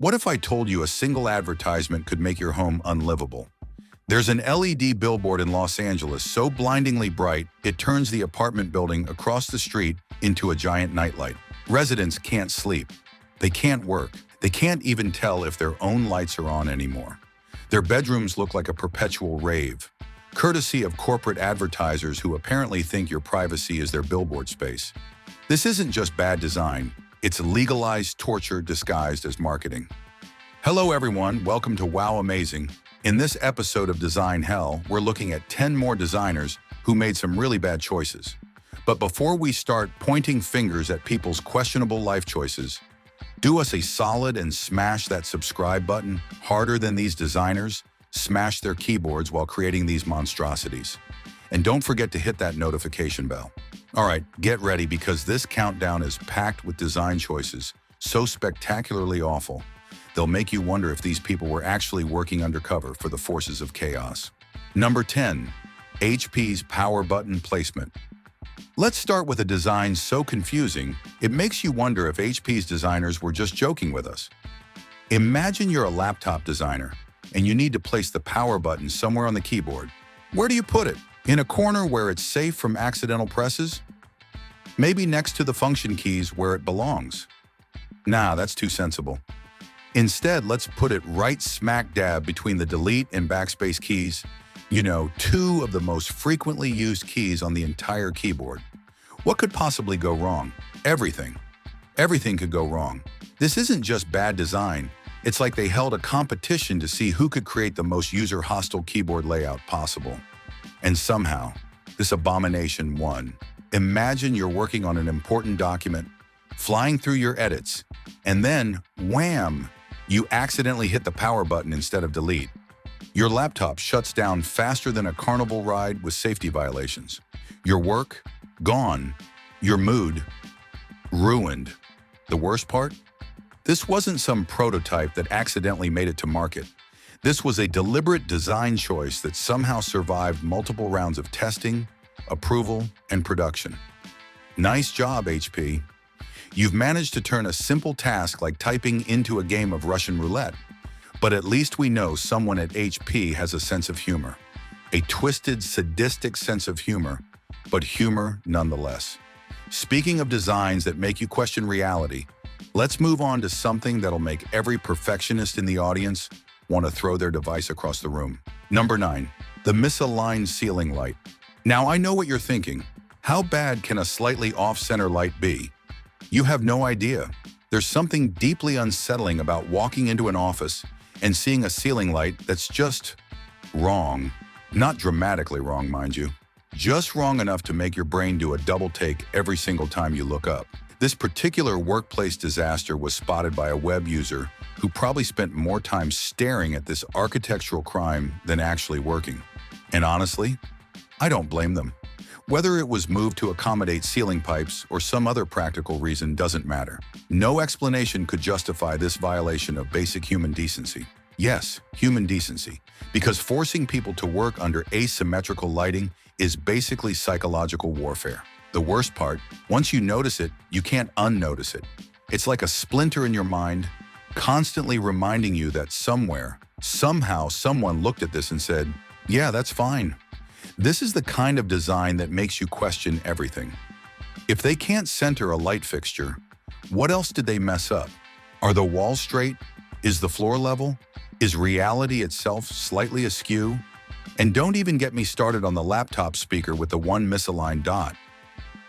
What if I told you a single advertisement could make your home unlivable? There's an LED billboard in Los Angeles so blindingly bright, it turns the apartment building across the street into a giant nightlight. Residents can't sleep. They can't work. They can't even tell if their own lights are on anymore. Their bedrooms look like a perpetual rave, courtesy of corporate advertisers who apparently think your privacy is their billboard space. This isn't just bad design. It's legalized torture disguised as marketing. Hello everyone, welcome to Wow Amazing. In this episode of Design Hell, we're looking at 10 more designers who made some really bad choices. But before we start pointing fingers at people's questionable life choices, do us a solid and smash that subscribe button harder than these designers smash their keyboards while creating these monstrosities. And don't forget to hit that notification bell. All right, get ready because this countdown is packed with design choices so spectacularly awful, they'll make you wonder if these people were actually working undercover for the forces of chaos. Number 10, HP's power button placement. Let's start with a design so confusing, it makes you wonder if HP's designers were just joking with us. Imagine you're a laptop designer and you need to place the power button somewhere on the keyboard. Where do you put it? In a corner where it's safe from accidental presses? Maybe next to the function keys where it belongs? Nah, that's too sensible. Instead, let's put it right smack dab between the delete and backspace keys. You know, two of the most frequently used keys on the entire keyboard. What could possibly go wrong? Everything. Everything could go wrong. This isn't just bad design. It's like they held a competition to see who could create the most user-hostile keyboard layout possible. And somehow, this abomination won. Imagine you're working on an important document, flying through your edits, and then, wham, you accidentally hit the power button instead of delete. Your laptop shuts down faster than a carnival ride with safety violations. Your work, gone. Your mood, ruined. The worst part? This wasn't some prototype that accidentally made it to market. This was a deliberate design choice that somehow survived multiple rounds of testing, approval, and production. Nice job, HP. You've managed to turn a simple task like typing into a game of Russian roulette. But at least we know someone at HP has a sense of humor. A twisted, sadistic sense of humor, but humor nonetheless. Speaking of designs that make you question reality, let's move on to something that'll make every perfectionist in the audience want to throw their device across the room. Number 9, the misaligned ceiling light. Now I know what you're thinking. How bad can a slightly off-center light be? You have no idea. There's something deeply unsettling about walking into an office and seeing a ceiling light that's just wrong. Not dramatically wrong, mind you. Just wrong enough to make your brain do a double take every single time you look up. This particular workplace disaster was spotted by a web user who probably spent more time staring at this architectural crime than actually working. And honestly, I don't blame them. Whether it was moved to accommodate ceiling pipes or some other practical reason doesn't matter. No explanation could justify this violation of basic human decency. Yes, human decency, because forcing people to work under asymmetrical lighting is basically psychological warfare. The worst part, once you notice it, you can't unnotice it. It's like a splinter in your mind, constantly reminding you that somewhere, somehow someone looked at this and said, yeah, that's fine. This is the kind of design that makes you question everything. If they can't center a light fixture, what else did they mess up? Are the walls straight? Is the floor level? Is reality itself slightly askew? And don't even get me started on the laptop speaker with the one misaligned dot.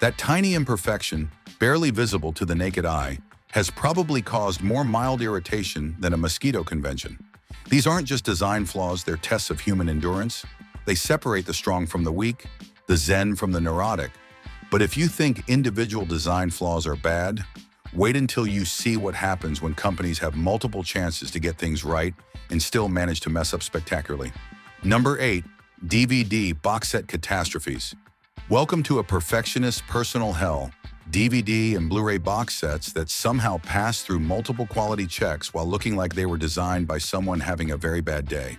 That tiny imperfection, barely visible to the naked eye, has probably caused more mild irritation than a mosquito convention. These aren't just design flaws, they're tests of human endurance. They separate the strong from the weak, the zen from the neurotic. But if you think individual design flaws are bad, wait until you see what happens when companies have multiple chances to get things right and still manage to mess up spectacularly. Number 8, DVD box set catastrophes. Welcome to a perfectionist's personal hell. DVD and Blu-ray box sets that somehow pass through multiple quality checks while looking like they were designed by someone having a very bad day.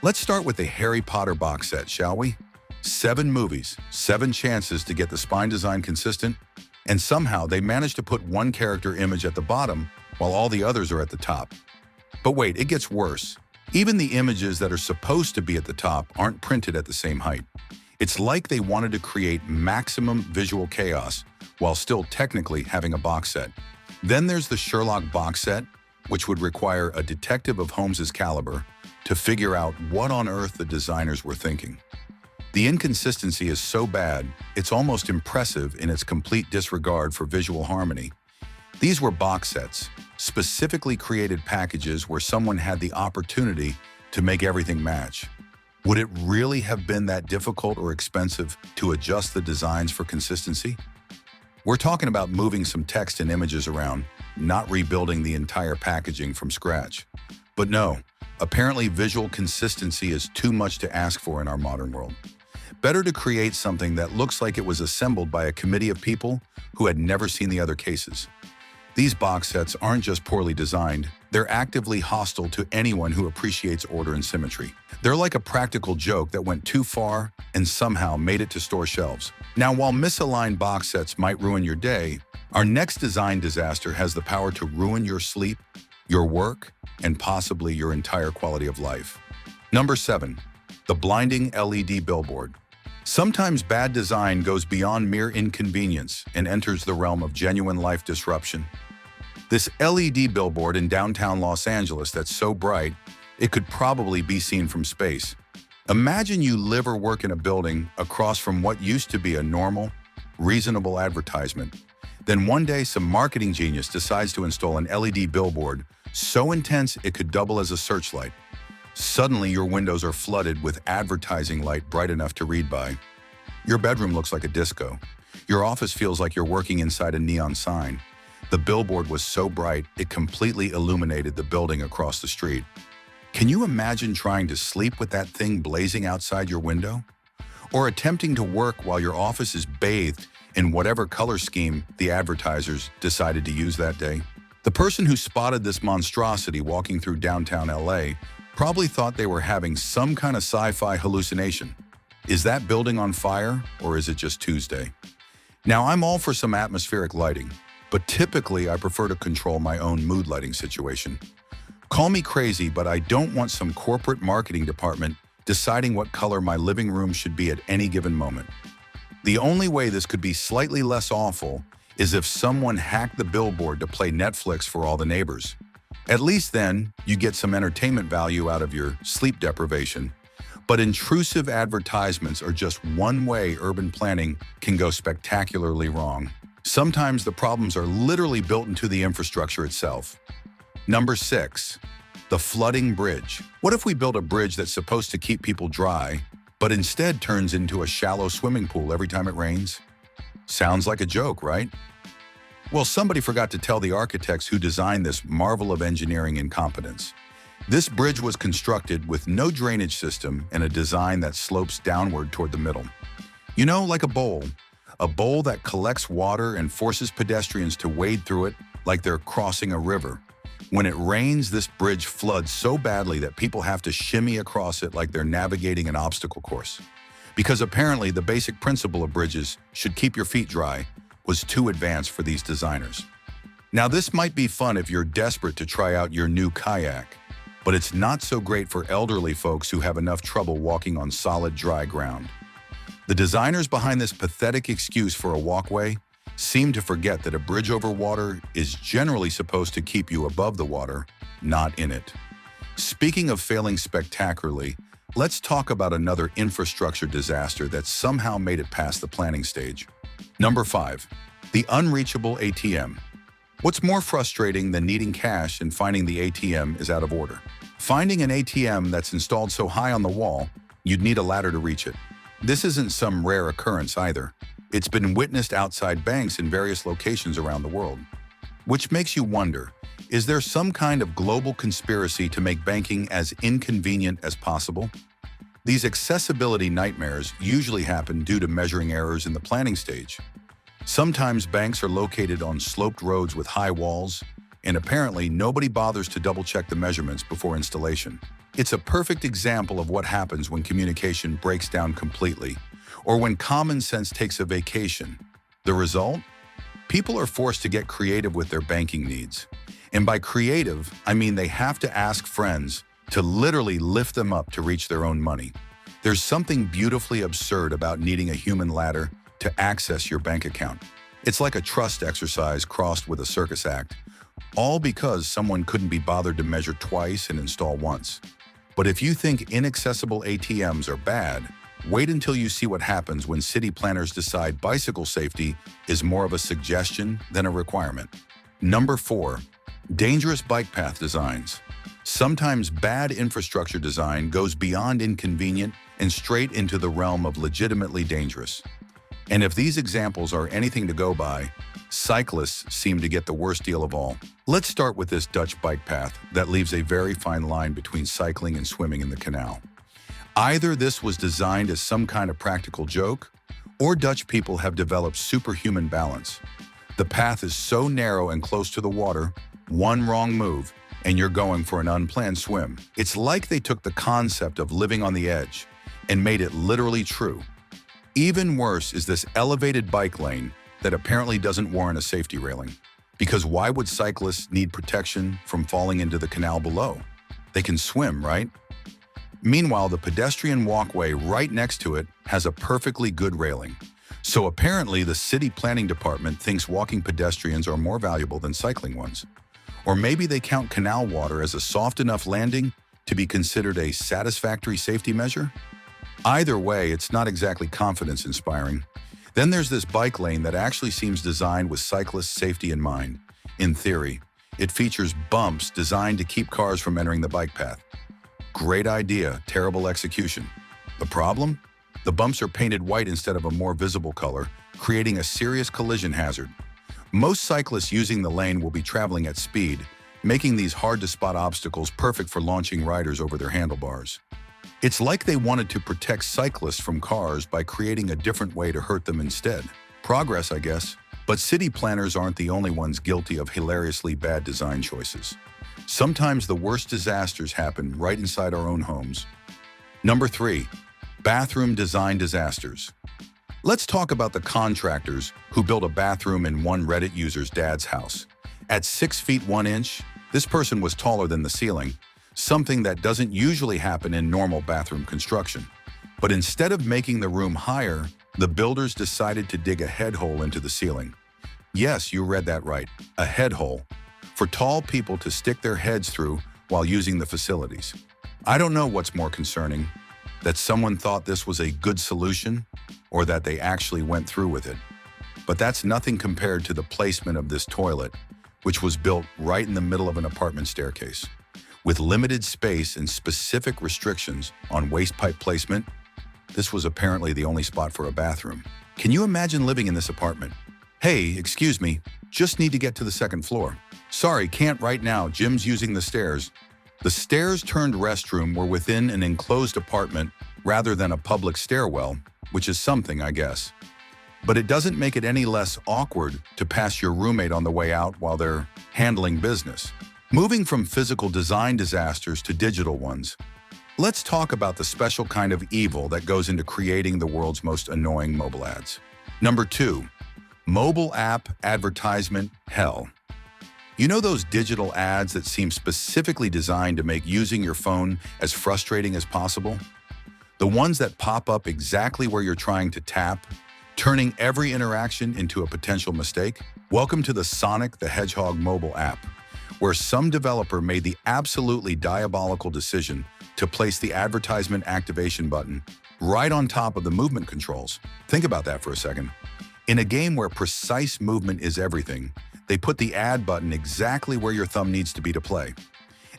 Let's start with the Harry Potter box set, shall we? 7 movies, 7 chances to get the spine design consistent, and somehow they managed to put one character image at the bottom while all the others are at the top. But wait, it gets worse. Even the images that are supposed to be at the top aren't printed at the same height. It's like they wanted to create maximum visual chaos while still technically having a box set. Then there's the Sherlock box set, which would require a detective of Holmes's caliber to figure out what on earth the designers were thinking. The inconsistency is so bad, it's almost impressive in its complete disregard for visual harmony. These were box sets, specifically created packages where someone had the opportunity to make everything match. Would it really have been that difficult or expensive to adjust the designs for consistency? We're talking about moving some text and images around, not rebuilding the entire packaging from scratch. But no, apparently visual consistency is too much to ask for in our modern world. Better to create something that looks like it was assembled by a committee of people who had never seen the other cases. These box sets aren't just poorly designed, they're actively hostile to anyone who appreciates order and symmetry. They're like a practical joke that went too far and somehow made it to store shelves. Now, while misaligned box sets might ruin your day, our next design disaster has the power to ruin your sleep, your work, and possibly your entire quality of life. Number 7. The blinding LED billboard. Sometimes bad design goes beyond mere inconvenience and enters the realm of genuine life disruption. This LED billboard in downtown Los Angeles that's so bright, it could probably be seen from space. Imagine you live or work in a building across from what used to be a normal, reasonable advertisement. Then one day, some marketing genius decides to install an LED billboard so intense it could double as a searchlight. Suddenly, your windows are flooded with advertising light bright enough to read by. Your bedroom looks like a disco. Your office feels like you're working inside a neon sign. The billboard was so bright, it completely illuminated the building across the street. Can you imagine trying to sleep with that thing blazing outside your window? Or attempting to work while your office is bathed in whatever color scheme the advertisers decided to use that day? The person who spotted this monstrosity walking through downtown LA probably thought they were having some kind of sci-fi hallucination. Is that building on fire, or is it just Tuesday? Now, I'm all for some atmospheric lighting, but typically I prefer to control my own mood lighting situation. Call me crazy, but I don't want some corporate marketing department deciding what color my living room should be at any given moment. The only way this could be slightly less awful is if someone hacked the billboard to play Netflix for all the neighbors. At least then, you get some entertainment value out of your sleep deprivation. But intrusive advertisements are just one way urban planning can go spectacularly wrong. Sometimes the problems are literally built into the infrastructure itself. Number 6. The flooding bridge. What if we build a bridge that's supposed to keep people dry, but instead turns into a shallow swimming pool every time it rains? Sounds like a joke, right? Well, somebody forgot to tell the architects who designed this marvel of engineering incompetence. This bridge was constructed with no drainage system and a design that slopes downward toward the middle. You know, like a bowl that collects water and forces pedestrians to wade through it like they're crossing a river. When it rains, this bridge floods so badly that people have to shimmy across it like they're navigating an obstacle course. Because apparently the basic principle of bridges should keep your feet dry was too advanced for these designers. Now, this might be fun if you're desperate to try out your new kayak, but it's not so great for elderly folks who have enough trouble walking on solid, dry ground. The designers behind this pathetic excuse for a walkway seem to forget that a bridge over water is generally supposed to keep you above the water, not in it. Speaking of failing spectacularly, let's talk about another infrastructure disaster that somehow made it past the planning stage. Number 5. The unreachable ATM. What's more frustrating than needing cash and finding the ATM is out of order? Finding an ATM that's installed so high on the wall, you'd need a ladder to reach it. This isn't some rare occurrence either. It's been witnessed outside banks in various locations around the world. Which makes you wonder, is there some kind of global conspiracy to make banking as inconvenient as possible? These accessibility nightmares usually happen due to measuring errors in the planning stage. Sometimes banks are located on sloped roads with high walls, and apparently nobody bothers to double-check the measurements before installation. It's a perfect example of what happens when communication breaks down completely, or when common sense takes a vacation. The result? People are forced to get creative with their banking needs. And by creative, I mean they have to ask friends to literally lift them up to reach their own money. There's something beautifully absurd about needing a human ladder to access your bank account. It's like a trust exercise crossed with a circus act, all because someone couldn't be bothered to measure twice and install once. But if you think inaccessible ATMs are bad, wait until you see what happens when city planners decide bicycle safety is more of a suggestion than a requirement. Number 4. Dangerous bike path designs. Sometimes bad infrastructure design goes beyond inconvenient and straight into the realm of legitimately dangerous. And if these examples are anything to go by, cyclists seem to get the worst deal of all. Let's start with this Dutch bike path that leaves a very fine line between cycling and swimming in the canal. Either this was designed as some kind of practical joke, or Dutch people have developed superhuman balance. The path is so narrow and close to the water, one wrong move, and you're going for an unplanned swim. It's like they took the concept of living on the edge and made it literally true. Even worse is this elevated bike lane that apparently doesn't warrant a safety railing. Because why would cyclists need protection from falling into the canal below? They can swim, right? Meanwhile, the pedestrian walkway right next to it has a perfectly good railing. So apparently the city planning department thinks walking pedestrians are more valuable than cycling ones. Or maybe they count canal water as a soft enough landing to be considered a satisfactory safety measure? Either way, it's not exactly confidence-inspiring. Then there's this bike lane that actually seems designed with cyclist safety in mind. In theory, it features bumps designed to keep cars from entering the bike path. Great idea, terrible execution. The problem? The bumps are painted white instead of a more visible color, creating a serious collision hazard. Most cyclists using the lane will be traveling at speed, making these hard-to-spot obstacles perfect for launching riders over their handlebars. It's like they wanted to protect cyclists from cars by creating a different way to hurt them instead. Progress, I guess. But city planners aren't the only ones guilty of hilariously bad design choices. Sometimes the worst disasters happen right inside our own homes. Number 3. Bathroom design disasters. Let's talk about the contractors who built a bathroom in one Reddit user's dad's house. At 6 feet 1 inch, this person was taller than the ceiling, something that doesn't usually happen in normal bathroom construction. But instead of making the room higher, the builders decided to dig a head hole into the ceiling. Yes, you read that right, a head hole, for tall people to stick their heads through while using the facilities. I don't know what's more concerning, that someone thought this was a good solution, or that they actually went through with it. But that's nothing compared to the placement of this toilet, which was built right in the middle of an apartment staircase. With limited space and specific restrictions on waste pipe placement, this was apparently the only spot for a bathroom. Can you imagine living in this apartment? Hey, excuse me, just need to get to the second floor. Sorry, can't right now, Jim's using the stairs. The stairs-turned-restroom were within an enclosed apartment rather than a public stairwell, which is something, I guess. But it doesn't make it any less awkward to pass your roommate on the way out while they're handling business. Moving from physical design disasters to digital ones, let's talk about the special kind of evil that goes into creating the world's most annoying mobile ads. Number 2. Mobile app advertisement hell. You know those digital ads that seem specifically designed to make using your phone as frustrating as possible? The ones that pop up exactly where you're trying to tap, turning every interaction into a potential mistake? Welcome to the Sonic the Hedgehog mobile app, where some developer made the absolutely diabolical decision to place the advertisement activation button right on top of the movement controls. Think about that for a second. In a game where precise movement is everything, they put the ad button exactly where your thumb needs to be to play.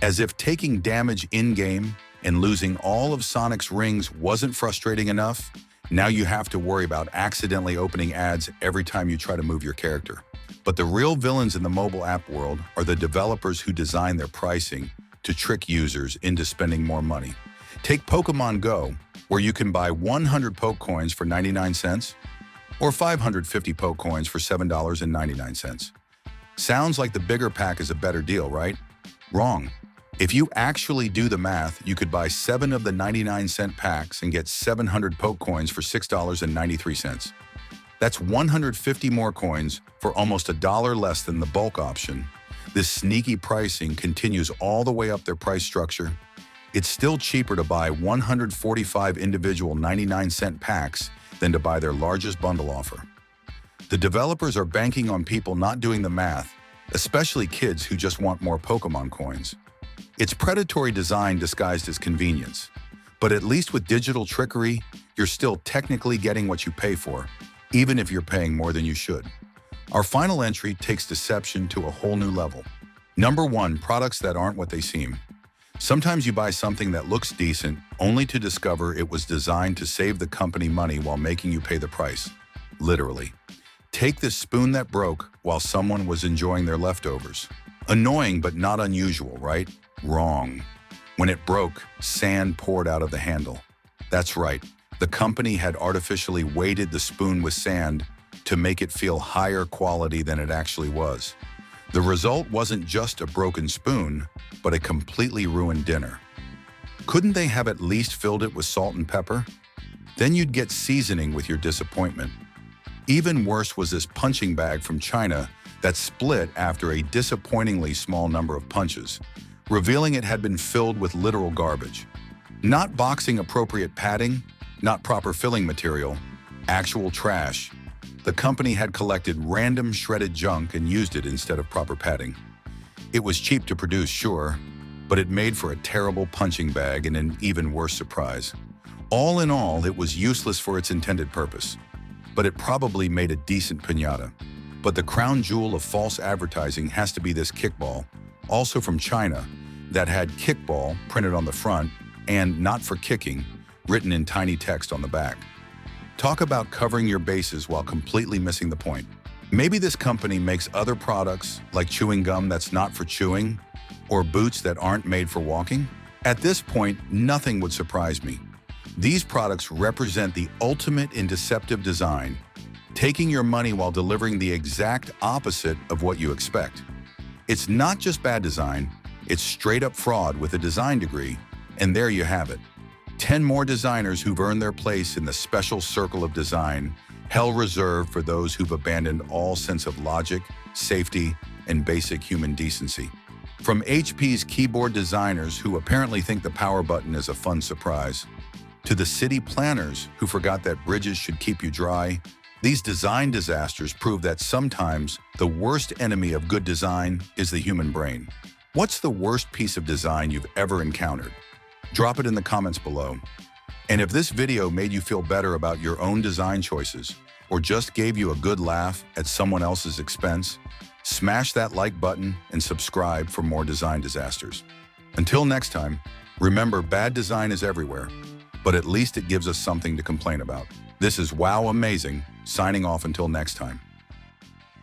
As if taking damage in-game and losing all of Sonic's rings wasn't frustrating enough, now you have to worry about accidentally opening ads every time you try to move your character. But the real villains in the mobile app world are the developers who design their pricing to trick users into spending more money. Take Pokemon Go, where you can buy 100 Poke Coins for 99 cents or 550 Poke Coins for $7.99. Sounds like the bigger pack is a better deal, right? Wrong. If you actually do the math, you could buy 7 of the 99-cent packs and get 700 Poke Coins for $6.93. That's 150 more coins for almost $1 less than the bulk option. This sneaky pricing continues all the way up their price structure. It's still cheaper to buy 145 individual 99-cent packs than to buy their largest bundle offer. The developers are banking on people not doing the math, especially kids who just want more Pokemon coins. It's predatory design disguised as convenience. But at least with digital trickery, you're still technically getting what you pay for, even if you're paying more than you should. Our final entry takes deception to a whole new level. Number 1, products that aren't what they seem. Sometimes you buy something that looks decent, only to discover it was designed to save the company money while making you pay the price. Literally. Take this spoon that broke while someone was enjoying their leftovers. Annoying but not unusual, right? Wrong. When it broke, sand poured out of the handle. That's right. The company had artificially weighted the spoon with sand to make it feel higher quality than it actually was. The result wasn't just a broken spoon, but a completely ruined dinner. Couldn't they have at least filled it with salt and pepper? Then you'd get seasoning with your disappointment. Even worse was this punching bag from China that split after a disappointingly small number of punches, revealing it had been filled with literal garbage. Not boxing appropriate padding, not proper filling material, actual trash. The company had collected random shredded junk and used it instead of proper padding. It was cheap to produce, sure, but it made for a terrible punching bag and an even worse surprise. All in all, it was useless for its intended purpose, but it probably made a decent piñata. But the crown jewel of false advertising has to be this kickball, also from China, that had kickball printed on the front and not for kicking written in tiny text on the back. Talk about covering your bases while completely missing the point. Maybe this company makes other products like chewing gum that's not for chewing or boots that aren't made for walking. At this point, nothing would surprise me. These products represent the ultimate in deceptive design, taking your money while delivering the exact opposite of what you expect. It's not just bad design, it's straight-up fraud with a design degree, and there you have it. 10 more designers who've earned their place in the special circle of design, hell reserved for those who've abandoned all sense of logic, safety, and basic human decency. From HP's keyboard designers who apparently think the power button is a fun surprise, to the city planners who forgot that bridges should keep you dry, these design disasters prove that sometimes the worst enemy of good design is the human brain. What's the worst piece of design you've ever encountered? Drop it in the comments below. And if this video made you feel better about your own design choices, or just gave you a good laugh at someone else's expense, smash that like button and subscribe for more design disasters. Until next time, remember, bad design is everywhere, but at least it gives us something to complain about. This is Wow Amazing, signing off until next time.